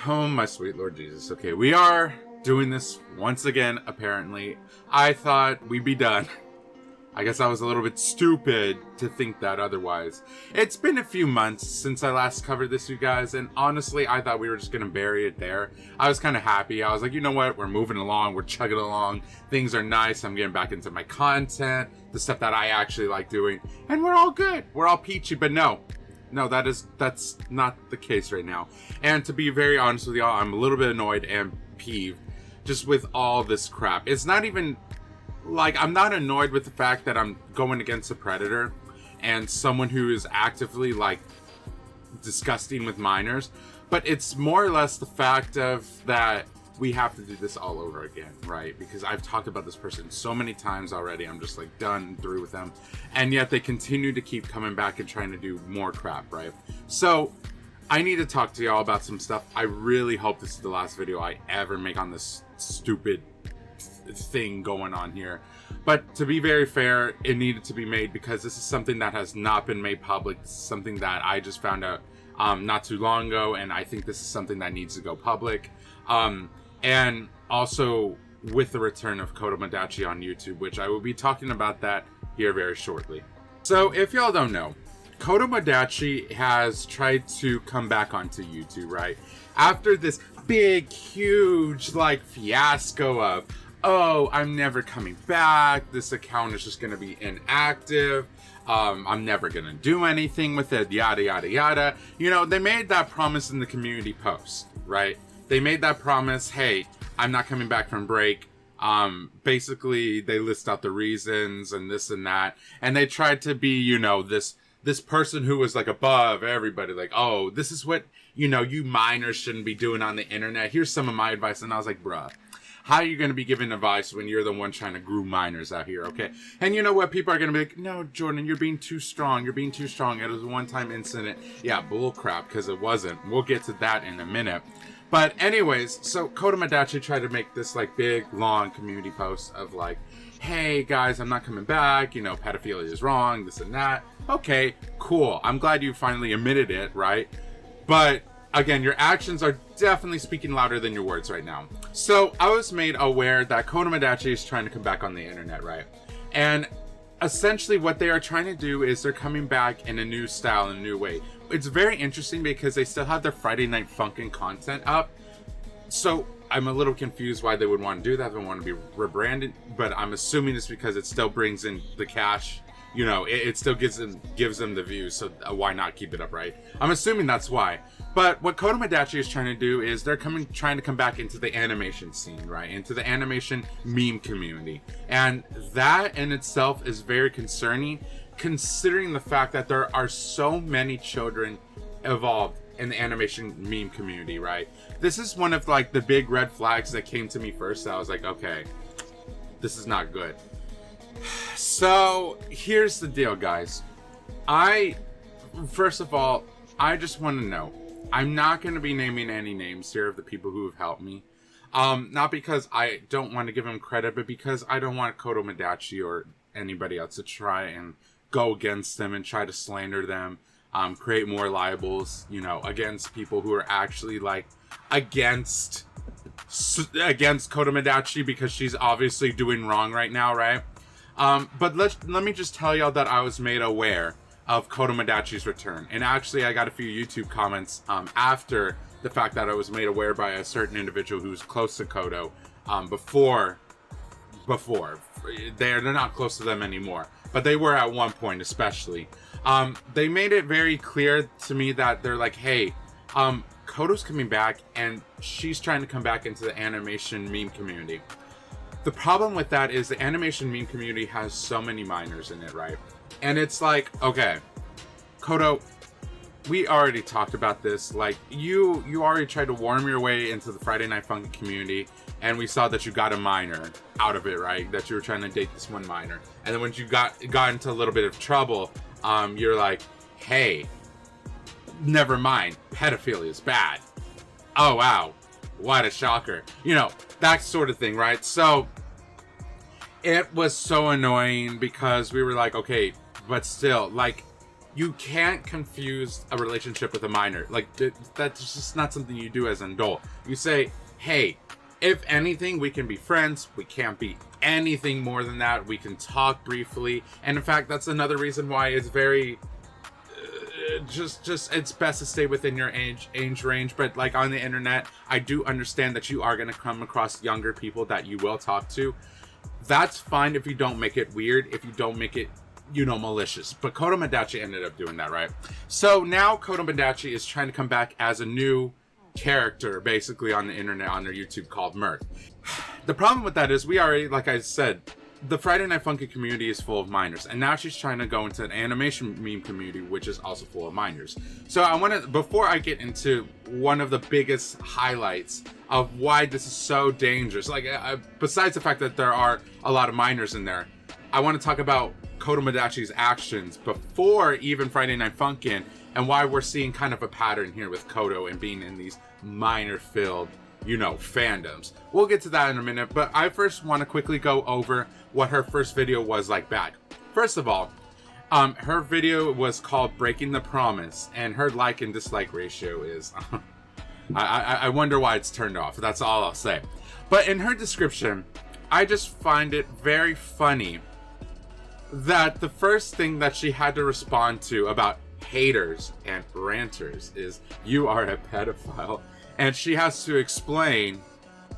Oh, my sweet Lord Jesus. Okay, we are doing this once again, apparently. I thought we'd be done. I guess I was a little bit stupid to think that otherwise. It's been a few months since I last covered this, you guys, and honestly, I thought we were just gonna bury it there. I was kind of happy. I was like, you know what? We're moving along. We're chugging along. Things are nice. I'm getting back into my content, the stuff that I actually like doing, and we're all good. We're all peachy, but no, that's not the case right now. And to be very honest with y'all, I'm a little bit annoyed and peeved just with all this crap. It's not even like, I'm not annoyed with the fact that I'm going against a predator and someone who is actively like disgusting with minors, but it's more or less the fact of that we have to do this all over again, right? Because I've talked about this person so many times already. I'm just like done and through with them, and yet they continue to keep coming back and trying to do more crap, right? So I need to talk to y'all about some stuff. I really hope this is the last video I ever make on this stupid thing going on here, but to be very fair, it needed to be made because this is something that has not been made public. This is something that I just found out not too long ago, and I think this is something that needs to go public. And also with the return of Kodomodachi on YouTube, which I will be talking about that here very shortly. So if y'all don't know, Kodomodachi has tried to come back onto YouTube, right? After this big, huge, like, fiasco of, oh, I'm never coming back, this account is just going to be inactive, I'm never going to do anything with it, yada, yada, yada. You know, they made that promise in the community post, right? They made that promise, hey, I'm not coming back from break. Basically, they list out the reasons and this and that, and they tried to be, you know, this person who was like above everybody, like, oh, this is what, you know, you minors shouldn't be doing on the internet. Here's some of my advice. And I was like, bruh, how are you going to be giving advice when you're the one trying to groom minors out here, okay? And you know what? People are going to be like, no, Jordan, you're being too strong. You're being too strong. It was a one-time incident. Yeah, bull crap, because it wasn't. We'll get to that in a minute. But anyways, so Kodomodachi tried to make this like big, long community post of like, hey guys, I'm not coming back. You know, pedophilia is wrong, this and that. Okay, cool. I'm glad you finally admitted it, right? But again, your actions are definitely speaking louder than your words right now. So I was made aware that Kodomodachi is trying to come back on the internet, right? And essentially what they are trying to do is they're coming back in a new style, in a new way. It's very interesting because they still have their Friday Night Funkin content up. So I'm a little confused why they would want to do that. They want to be rebranded, but I'm assuming it's because it still brings in the cash. You know, it still gives them the views, so why not keep it up, right? I'm assuming that's why. But what Kodomodachi is trying to do is they're trying to come back into the animation scene, right? Into the animation meme community. And that in itself is very concerning, considering the fact that there are so many children involved in the animation meme community, right? This is one of like the big red flags that came to me first. I was like, okay, this is not good. So here's the deal, guys. First of all, I just want to know, I'm not going to be naming any names here of the people who have helped me. Not because I don't want to give them credit, but because I don't want Kodomodachi or anybody else to try and go against them and try to slander them, create more libels, you know, against people who are actually like against Kodomodachi because she's obviously doing wrong right now, right? But let me just tell y'all that I was made aware of Kodomodachi's return. And actually, I got a few YouTube comments after the fact that I was made aware by a certain individual who's close to Kodo before. They're not close to them anymore, but they were at one point especially. They made it very clear to me that they're like, hey, Kodo's coming back and she's trying to come back into the animation meme community. The problem with that is the animation meme community has so many minors in it, right? And it's like, okay, Kodo, we already talked about this. Like, you already tried to worm your way into the Friday Night Funkin community, and we saw that you got a minor out of it, right? That you were trying to date this one minor. And then when you got into a little bit of trouble, you're like, hey, never mind, pedophilia is bad. Oh, wow. What a shocker. You know, that sort of thing, right? So it was so annoying because we were like, okay, but still, like, you can't confuse a relationship with a minor. Like, that's just not something you do as an adult. You say, hey, if anything, we can be friends. We can't be anything more than that. We can talk briefly. And in fact, that's another reason why it's very... just it's best to stay within your age range. But like on the internet, I do understand that you are going to come across younger people that you will talk to. That's fine if you don't make it weird, if you don't make it, you know, malicious. But Kodomodachi ended up doing that, right? So now Kodomodachi is trying to come back as a new character, basically, on the internet, on their YouTube, called Mirth. The problem with that is we already, like I said, the Friday Night Funkin community is full of minors, and now she's trying to go into an animation meme community, which is also full of minors. So I want to, before I get into one of the biggest highlights of why this is so dangerous, like besides the fact that there are a lot of minors in there, I want to talk about Kodomodachi's actions before even Friday Night Funkin, and why we're seeing kind of a pattern here with Kodo and being in these minor-filled, you know, fandoms. We'll get to that in a minute, but I first want to quickly go over what her first video was like back. First of all, her video was called Breaking the Promise, and her like and dislike ratio is... I wonder why it's turned off. That's all I'll say. But in her description, I just find it very funny that the first thing that she had to respond to about haters and ranters is, you are a pedophile. And she has to explain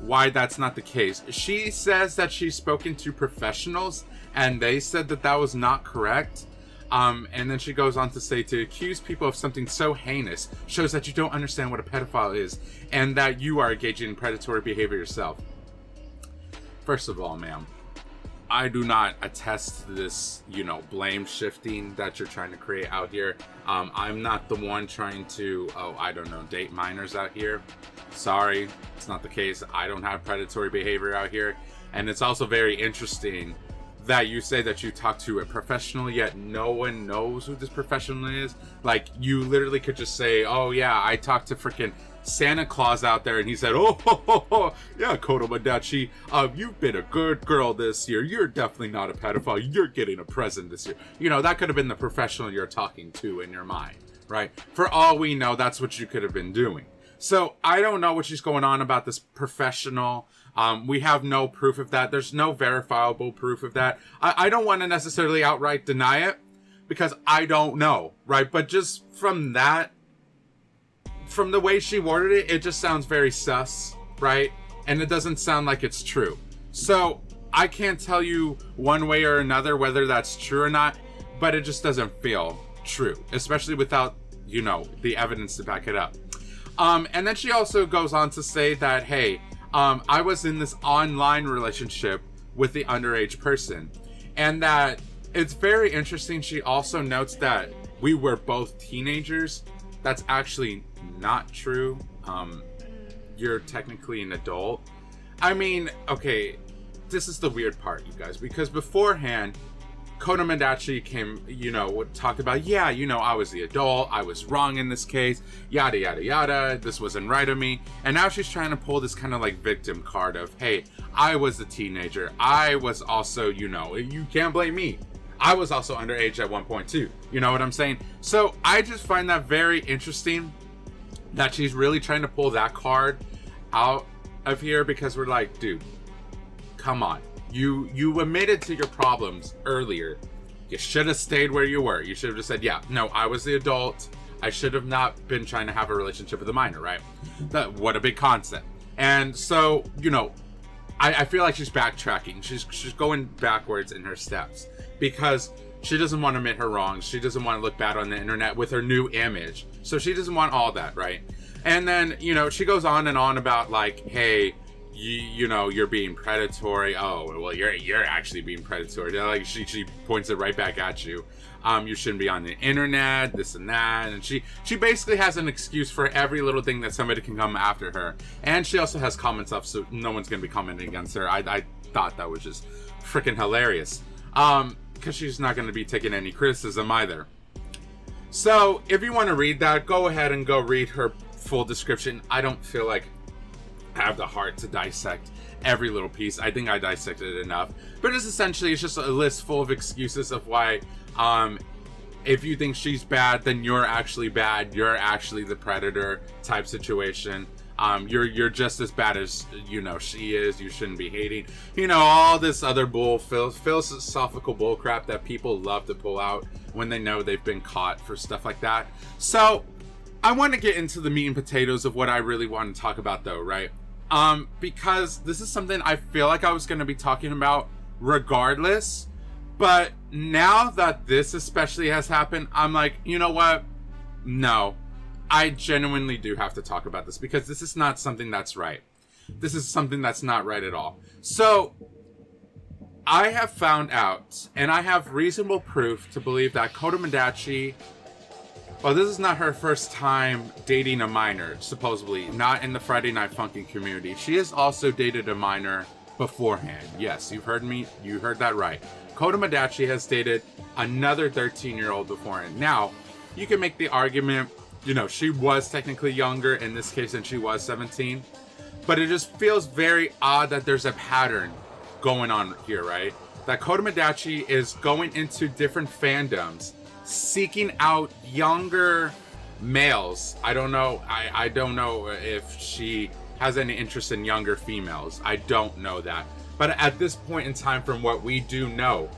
why that's not the case. She says that she's spoken to professionals and they said that that was not correct. And then she goes on to say, to accuse people of something so heinous shows that you don't understand what a pedophile is and that you are engaging in predatory behavior yourself. First of all, ma'am, I do not attest to this, you know, blame shifting that you're trying to create out here. I'm not the one trying to, I don't know, date minors out here. Sorry, it's not the case. I don't have predatory behavior out here. And it's also very interesting that you say that you talk to a professional, yet no one knows who this professional is. Like, you literally could just say, oh yeah, I talked to freaking Santa Claus out there, and he said, yeah, Kodomodachi, you've been a good girl this year. You're definitely not a pedophile. You're getting a present this year. You know, that could have been the professional you're talking to in your mind, right? For all we know, that's what you could have been doing. So I don't know what she's going on about this professional. We have no proof of that. There's no verifiable proof of that. I don't want to necessarily outright deny it because I don't know, right? But just from that, from the way she worded it, it just sounds very sus, right? And it doesn't sound like it's true. So I can't tell you one way or another whether that's true or not, but it just doesn't feel true, especially without, you know, the evidence to back it up. And then she also goes on to say that, hey, I was in this online relationship with the underage person, and that it's very interesting. She also notes that we were both teenagers. That's actually not true. You're technically an adult. I mean, okay, this is the weird part, you guys, because beforehand, Kodomodachi came, you know, talked about, yeah, you know, I was the adult, I was wrong in this case, yada, yada, yada, this wasn't right of me. And now she's trying to pull this kind of like victim card of, hey, I was a teenager. I was also, you know, you can't blame me. I was also underage at one point too. You know what I'm saying? So I just find that very interesting that she's really trying to pull that card out of here, because we're like, dude, come on. You admitted to your problems earlier. You should have stayed where you were. You should have just said, yeah, no, I was the adult. I should have not been trying to have a relationship with a minor, right? What a big concept. And so, you know, I feel like she's backtracking. She's going backwards in her steps because she doesn't want to admit her wrongs. She doesn't want to look bad on the internet with her new image. So she doesn't want all that, right? And then, you know, she goes on and on about like, hey, you know, you're being predatory. Oh, well, you're actually being predatory. Like she points it right back at you. You shouldn't be on the internet, this and that. And she basically has an excuse for every little thing that somebody can come after her. And she also has comments up, so no one's gonna be commenting against her. I thought that was just freaking hilarious. Because she's not gonna be taking any criticism either. So if you want to read that, go ahead and go read her full description. I don't feel like have the heart to dissect every little piece. I think I dissected it enough, but it's just a list full of excuses of why if you think she's bad, then you're actually bad. You're actually the predator type situation. You're just as bad as, you know, she is. You shouldn't be hating. You know, all this other philosophical bull crap that people love to pull out when they know they've been caught for stuff like that. So, I want to get into the meat and potatoes of what I really want to talk about, though, right? Because this is something I feel like I was going to be talking about regardless. But now that this especially has happened, I'm like, you know what? No. I genuinely do have to talk about this because this is not something that's right. This is something that's not right at all. So, I have found out, and I have reasonable proof to believe that Kodomodachi, well, this is not her first time dating a minor, supposedly, not in the Friday Night Funkin community. She has also dated a minor beforehand. Yes, you heard me. You heard that right. Kodomodachi has dated another 13-year-old beforehand. Now, you can make the argument, you know, she was technically younger in this case and she was 17. But it just feels very odd that there's a pattern going on here, right? That Kodomodachi is going into different fandoms, seeking out younger males. I don't know. I don't know if she has any interest in younger females. I don't know that. But at this point in time, from what we do know,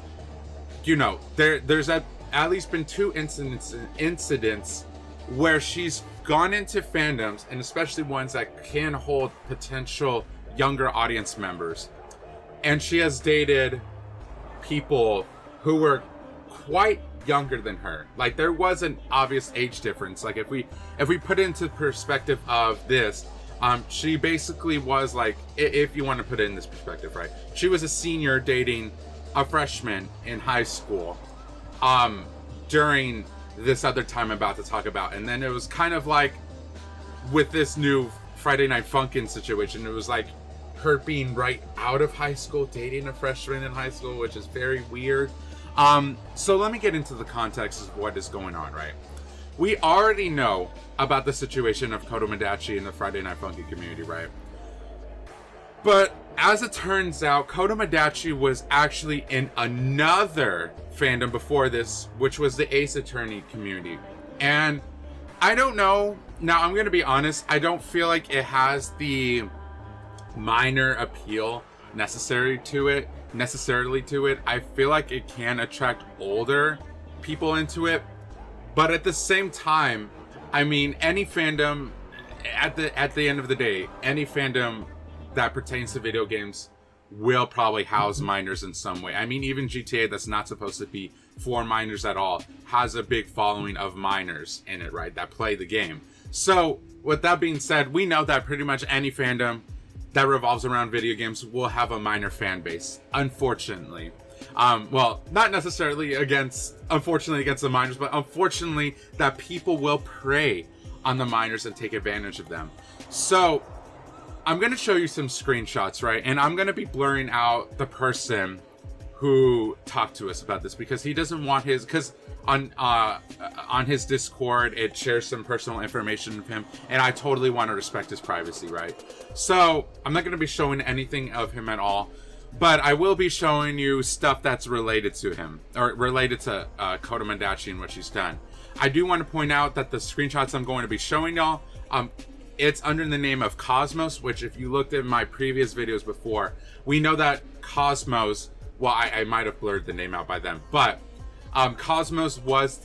you know, there's at least been 2 incidents where she's gone into fandoms, and especially ones that can hold potential younger audience members, and she has dated people who were quite younger than her. Like, there was an obvious age difference. Like, if we put it into perspective of this, she basically was like, if you want to put it in this perspective, right? She was a senior dating a freshman in high school during this other time I'm about to talk about. And then it was kind of like with this new Friday Night Funkin situation, it was like her being right out of high school, dating a freshman in high school, which is very weird. So let me get into the context of what is going on, right? We already know about the situation of Kodomodachi in the Friday Night Funkin community, right? But as it turns out, Kodomodachi was actually in another fandom before this, which was the Ace Attorney community. And I don't know. Now, I'm going to be honest. I don't feel like it has the minor appeal necessarily to it. I feel like it can attract older people into it. But at the same time, I mean, any fandom, at the end of the day, any fandom that pertains to video games will probably house minors in some way. I mean, even GTA, that's not supposed to be for minors at all, has a big following of minors in it, right, that play the game. So, with that being said, we know that pretty much any fandom that revolves around video games will have a minor fan base, unfortunately. Well, not necessarily unfortunately against the minors, but unfortunately that people will prey on the minors and take advantage of them. So, I'm going to show you some screenshots, right? And I'm going to be blurring out the person who talked to us about this because he doesn't want his, because on his Discord, it shares some personal information of him, and I totally want to respect his privacy, right? So, I'm not going to be showing anything of him at all, but I will be showing you stuff that's related to him, or related to Kodomodachi and what she's done. I do want to point out that the screenshots I'm going to be showing y'all, it's under the name of Cosmos, which if you looked at my previous videos before, we know that Cosmos, well, I might have blurred the name out by then, but Cosmos was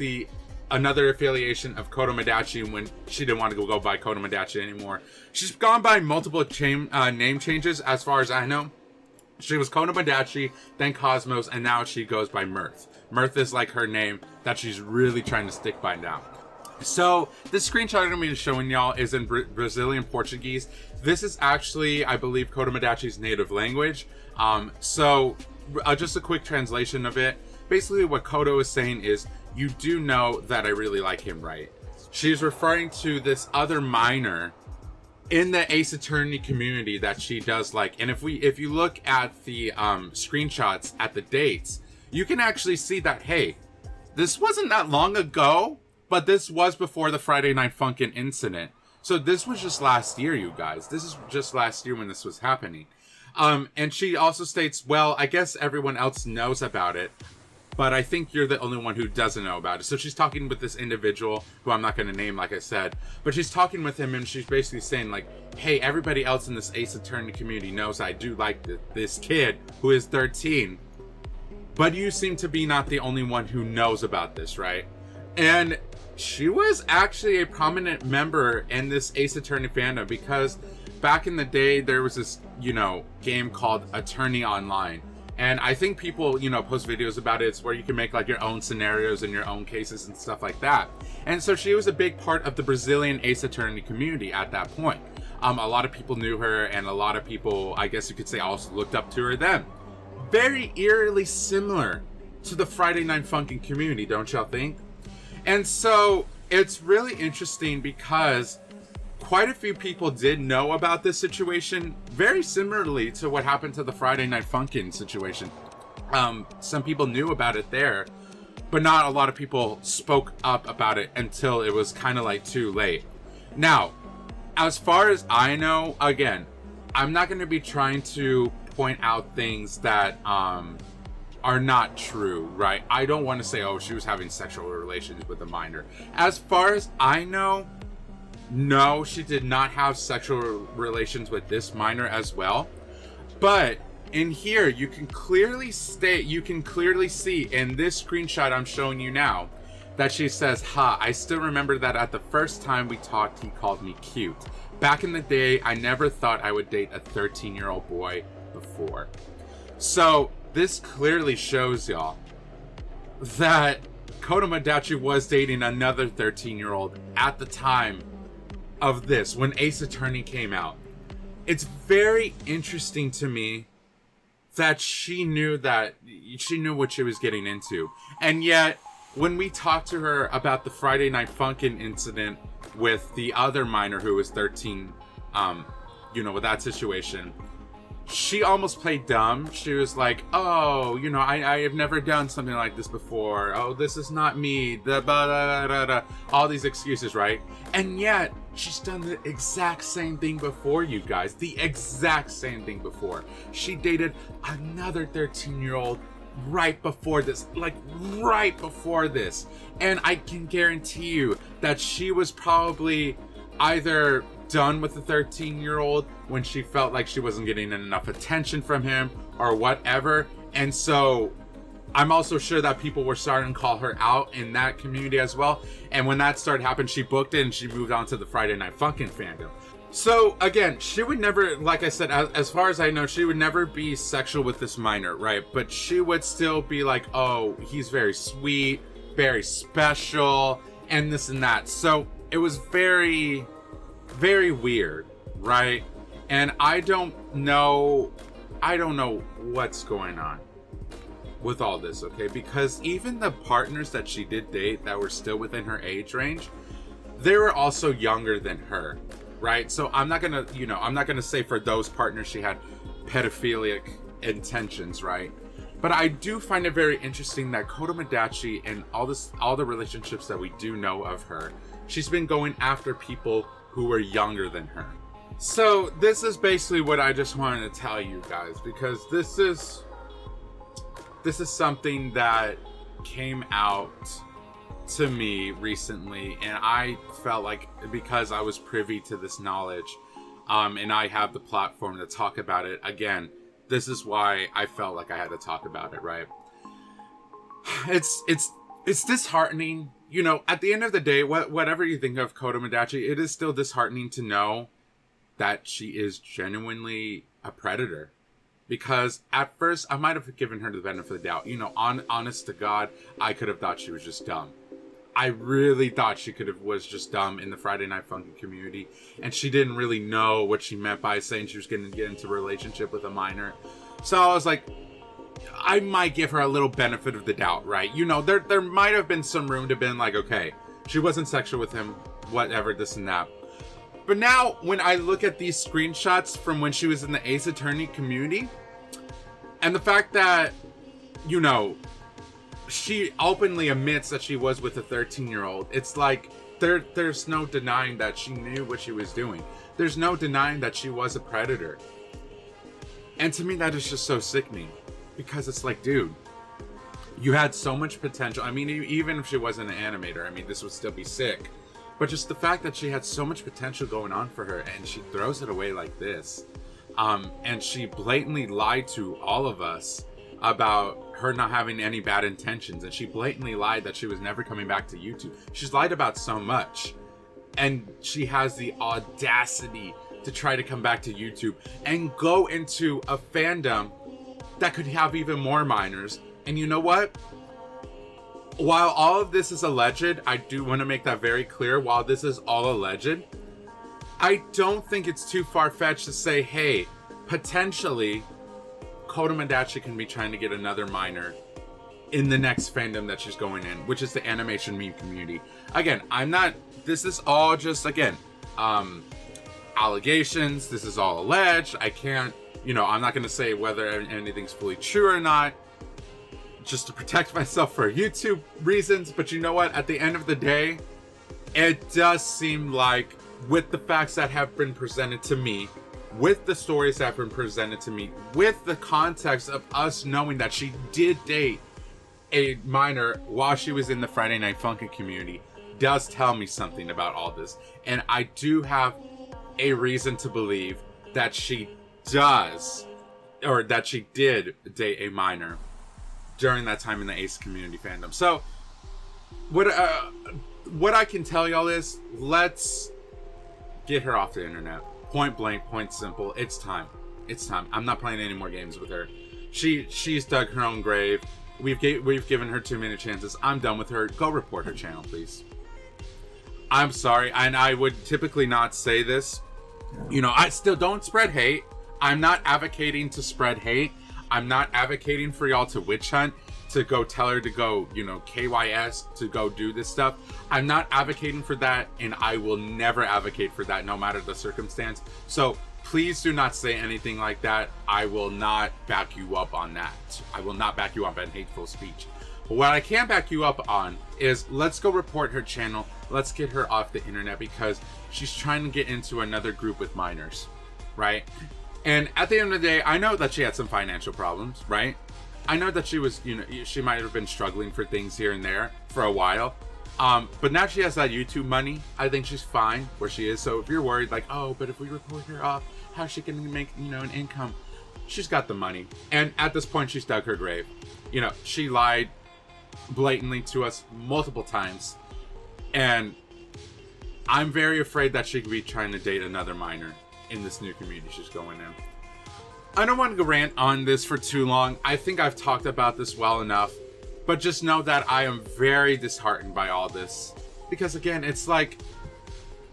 another affiliation of Kodomodachi when she didn't want to go by Kodomodachi anymore. She's gone by multiple name changes as far as I know. She was Kodomodachi, then Cosmos, and now she goes by Mirth. Mirth is like her name that she's really trying to stick by now. So, this screenshot I'm going to be showing y'all is in Brazilian Portuguese. This is actually, I believe, Kodomodachi's native language. So, just a quick translation of it. Basically, what Kodo is saying is, you do know that I really like him, right? She's referring to this other minor in the Ace Attorney community that she does like. And if you look at the screenshots at the dates, you can actually see that, hey, this wasn't that long ago. But this was before the Friday Night Funkin incident. So this was just last year, you guys. This is just last year when this was happening. And she also states, well, I guess everyone else knows about it. but I think you're the only one who doesn't know about it. So she's talking with this individual who I'm not going to name, like I said, but she's talking with him and she's basically saying like, hey, everybody else in this Ace Attorney community knows I do like this kid who is 13, but you seem to be not the only one who knows about this, right? And she was actually a prominent member in this Ace Attorney fandom, because back in the day there was this, game called Attorney Online. And I think people, post videos about it. It's where you can make like your own scenarios and your own cases and stuff like that. And so she was a big part of the Brazilian Ace Attorney community at that point. A lot of people knew her, and a lot of people, I guess you could say, also looked up to her then. Very eerily similar to the Friday Night Funkin community, don't y'all think? And so it's really interesting because quite a few people did know about this situation, very similarly to what happened to the Friday Night Funkin situation. Some people knew about it there, but not a lot of people spoke up about it until it was kind of like too late. Now, as far as I know, again, I'm not going to be trying to point out things that are not true, right? I don't want to say, oh, she was having sexual relations with a minor. As far as I know, no, she did not have sexual relations with this minor as well. But in here, you can clearly see in this screenshot I'm showing you now that she says, I still remember that at the first time we talked, he called me cute. Back in the day, I never thought I would date a 13-year-old boy before. So this clearly shows y'all that Kodomodachi was dating another 13-year-old at the time of this, when Ace Attorney came out. It's very interesting to me that she knew what she was getting into. And yet, when we talked to her about the Friday Night Funkin incident with the other minor who was 13, with that situation, she almost played dumb. She was like, oh, I have never done something like this before. Oh, this is not me. All these excuses, right? And yet, she's done the exact same thing before, you guys. The exact same thing before. She dated another 13-year-old right before this. And I can guarantee you that she was probably either done with the 13-year-old when she felt like she wasn't getting enough attention from him or whatever. And so I'm also sure that people were starting to call her out in that community as well. And when that started happening, she booked it and she moved on to the Friday Night Funkin fandom. So again, she would never, like I said, as far as I know, she would never be sexual with this minor, right? But she would still be like, oh, he's very sweet, very special, and this and that. So it was very, very weird, right? And I don't know what's going on with all this, okay? Because even the partners that she did date that were still within her age range, they were also younger than her, right? So I'm not gonna say for those partners she had pedophilic intentions, right? But I do find it very interesting that Kodomodachi and all the relationships that we do know of her, she's been going after people who were younger than her. So this is basically what I just wanted to tell you guys, because this is something that came out to me recently, and I felt like, because I was privy to this knowledge, and I have the platform to talk about it again, this is why I felt like I had to talk about it, right? It's disheartening. At the end of the day, whatever you think of Kodomodachi, it is still disheartening to know that she is genuinely a predator. Because at first, I might have given her the benefit of the doubt. Honest to God, I could have thought she was just dumb. I really thought she was just dumb in the Friday Night Funkin community. And she didn't really know what she meant by saying she was going to get into a relationship with a minor. So I was like, I might give her a little benefit of the doubt, right? There might have been some room to been like, okay, she wasn't sexual with him, whatever, this and that. But now, when I look at these screenshots from when she was in the Ace Attorney community, and the fact that, she openly admits that she was with a 13-year-old, it's like, there's no denying that she knew what she was doing. There's no denying that she was a predator. And to me, that is just so sickening. Because it's like, dude, You had so much potential. I mean, even if she wasn't an animator, I mean, this would still be sick. But just the fact that she had so much potential going on for her, and she throws it away like this. And she blatantly lied to all of us about her not having any bad intentions. And she blatantly lied that she was never coming back to YouTube. She's lied about so much. And she has the audacity to try to come back to YouTube and go into a fandom that could have even more minors. And you know what? While all of this is alleged, I do want to make that very clear. While this is all alleged, I don't think it's too far-fetched to say, hey, potentially Kodomodachi can be trying to get another minor in the next fandom that she's going in, which is the animation meme community. Again, this is all just, again, allegations. This is all alleged. I can't, I'm not going to say whether anything's fully true or not, just to protect myself for YouTube reasons. But you know what? At the end of the day, it does seem like, with the facts that have been presented to me, with the stories that have been presented to me, with the context of us knowing that she did date a minor while she was in the Friday Night Funkin community, does tell me something about all this. And I do have a reason to believe that she does, or that she did date a minor during that time in the Ace community fandom. So what I can tell y'all is, let's get her off the internet. Point blank, point simple. It's time. It's time. I'm not playing any more games with her. She's dug her own grave. We've given her too many chances. I'm done with her. Go report her channel, please. I'm sorry, and I would typically not say this. I still don't spread hate. I'm not advocating to spread hate. I'm not advocating for y'all to witch hunt, to go tell her to go, KYS, to go do this stuff. I'm not advocating for that, and I will never advocate for that, no matter the circumstance. So please do not say anything like that. I will not back you up on that. I will not back you up on hateful speech. But what I can back you up on is, let's go report her channel. Let's get her off the internet, because she's trying to get into another group with minors, right? And at the end of the day, I know that she had some financial problems, right? I know that she was, she might have been struggling for things here and there for a while. But now she has that YouTube money. I think she's fine where she is. So if you're worried, like, oh, but if we report her off, how's she going to make, an income? She's got the money. And at this point, she's dug her grave. She lied blatantly to us multiple times. And I'm very afraid that she could be trying to date another minor in this new community she's going in. I don't want to rant on this for too long. I think I've talked about this well enough, but just know that I am very disheartened by all this, because again, it's like,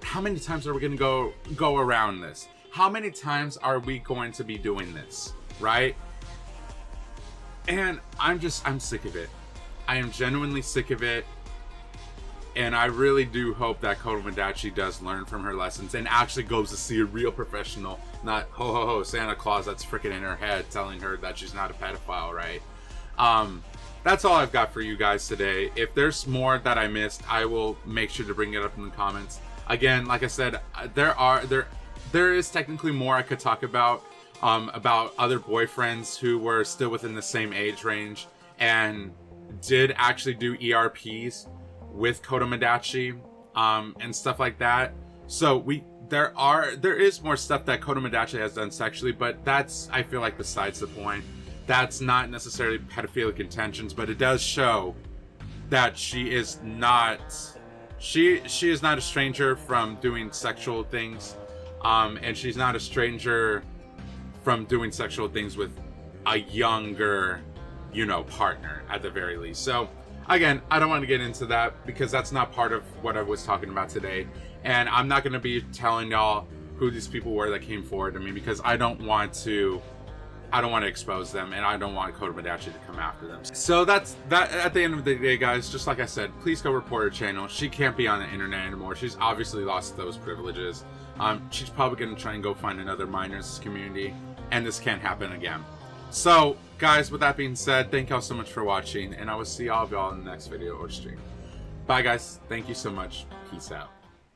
how many times are we going to go around this? How many times are we going to be doing this, right? And I'm sick of it. I am genuinely sick of it. And I really do hope that Kodomodachi does learn from her lessons and actually goes to see a real professional, not ho Santa Claus that's freaking in her head telling her that she's not a pedophile, right? That's all I've got for you guys today. If there's more that I missed, I will make sure to bring it up in the comments. Again, like I said, there is technically more I could talk about other boyfriends who were still within the same age range and did actually do ERPs with Kodomodachi and stuff like that. So there is more stuff that Kodomodachi has done sexually, but that's, I feel like, besides the point. That's not necessarily pedophilic intentions, but it does show that she is not a stranger from doing sexual things, and she's not a stranger from doing sexual things with a younger, partner at the very least. So again, I don't want to get into that because that's not part of what I was talking about today. And I'm not going to be telling y'all who these people were that came forward to me, because I don't want to expose them, and I don't want Kodomodachi to come after them. So that's that. At the end of the day, guys, just like I said, please go report her channel. She can't be on the internet anymore. She's obviously lost those privileges. She's probably going to try and go find another minors community, and this can't happen again. So, guys, with that being said, thank y'all so much for watching, and I will see all of y'all in the next video or stream. Bye, guys. Thank you so much. Peace out.